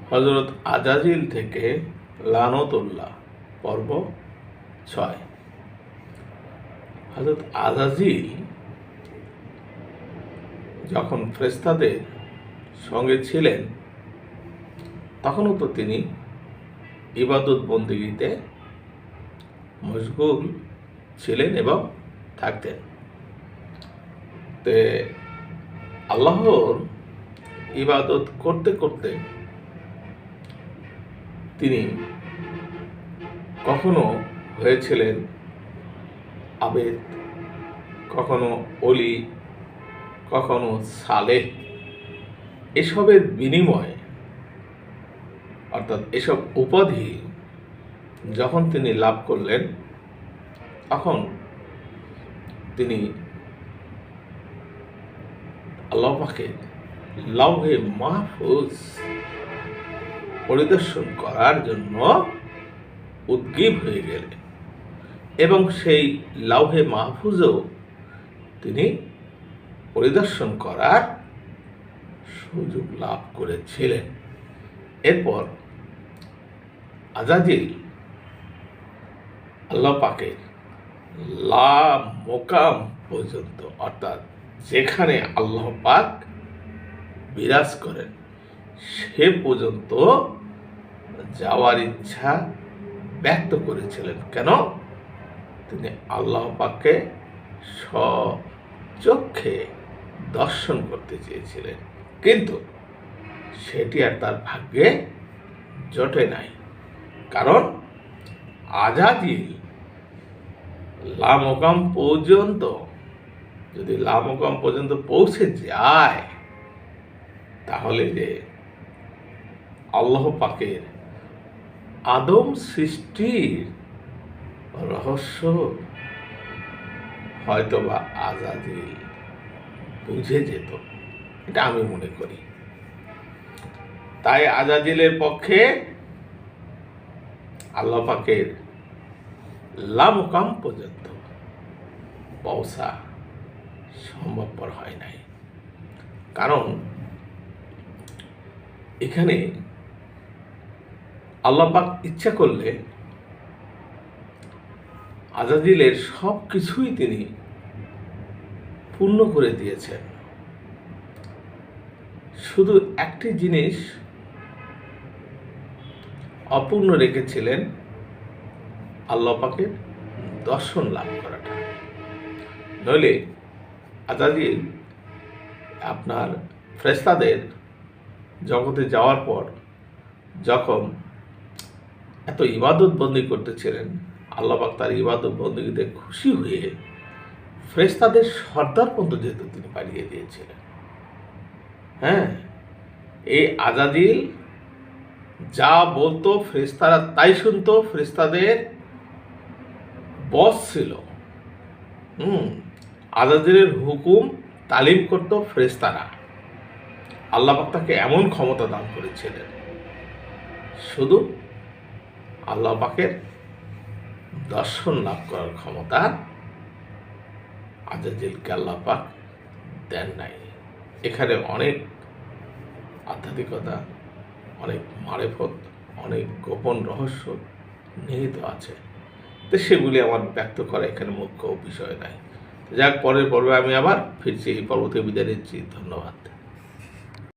হযরত আজাজিল থেকে লানতুল্লাহ পর্ব ৬। হযরত আজাজিল যখন ফেরেশতাদের সঙ্গে ছিলেন তখনও তো তিনি ইবাদত বন্দেগীতে মশগুল ছিলেন এবং থাকতেন। তে আল্লাহর ইবাদত করতে করতে তিনি কখনো হয়েছিলেন আবেদ, কখনো অলি, কখনো সালেহ। এসবের বিনিময়ে অর্থাৎ এসব উপাধি যখন তিনি লাভ করলেন তখন তিনি আল্লাহ পাকের লাউহে মাহফুজ পরিদর্শন করার জন্য উদ্গ্রীব হয়ে গেলেন এবং সেই লাউহে মাহফুজও তিনি পরিদর্শন করার সুযোগ লাভ করেছিলেন। এরপর আজাজিল আল্লাহ পাকের লা মোকাম পর্যন্ত অর্থাৎ যেখানে আল্লাহ পাক বিরাজ করেন সে পর্যন্ত যাওয়ার ইচ্ছা ব্যক্ত করেছিলেন। কেন? তিনি আল্লাহ পাককে স্বচক্ষে দর্শন করতে চেয়েছিলেন, কিন্তু সেটি আর তার ভাগ্যে জোটে নাই। কারণ আজাজিল লামকাম পর্যন্ত যদি লামকাম পর্যন্ত পৌঁছে যায় তাহলে যে আল্লাহ পাকের আদম সৃষ্টির রহস্য হয়তোবা আজাজিল বুঝে যেত, এটা আমি মনে করি। তাই আজাজিলের পক্ষে আল্লাহ পাকের লামকাম পর্যন্ত পৌঁছা সম্ভবপর হয় নাই। কারণ এখানে আল্লাহ পাক ইচ্ছা করলে আজাজিলের সব কিছুই তিনি পূর্ণ করে দিয়েছেন। শুধু একটি জিনিস অপূর্ণ রেখেছিলেন, আল্লাহ পাকের দর্শন লাভ করাটা। নইলে আজাজিল আপনার ফেরেশতাদের জগতে যাওয়ার পর যখন এত ইবাদত বন্দি করতেছিলেন, আল্লাহ পাক তার ইবাদত বন্দিতে খুশি হয়ে ফেরেশতাদের সর্দার পর্যন্ত যেহেতু তিনি পাঠিয়ে দিয়েছিলেন। হ্যাঁ, এই আজাজিল যা বলতো ফেরেশতারা তাই শুনতো। ফেরেশতাদের বস ছিল। আজাজিলের হুকুম তালিম করত ফেরেশতারা। আল্লাহ পাক তাকে এমন ক্ষমতা দান করেছিলেন, শুধু আল্লাহ পাকের দর্শন লাভ করার ক্ষমতা আজাজিলকে আল্লাহ পাক দেন নাই। এখানে অনেক আধ্যাত্মিকতা, অনেক মারেফত, অনেক গোপন রহস্য নিহিত আছে। তো সেগুলি আমার ব্যক্ত করা এখানে মুখ্য বিষয় নাই। যাক, পরের পর্বে আমি আবার ফিরছি। এই পর্ব থেকে বিদায় নিচ্ছি। ধন্যবাদ।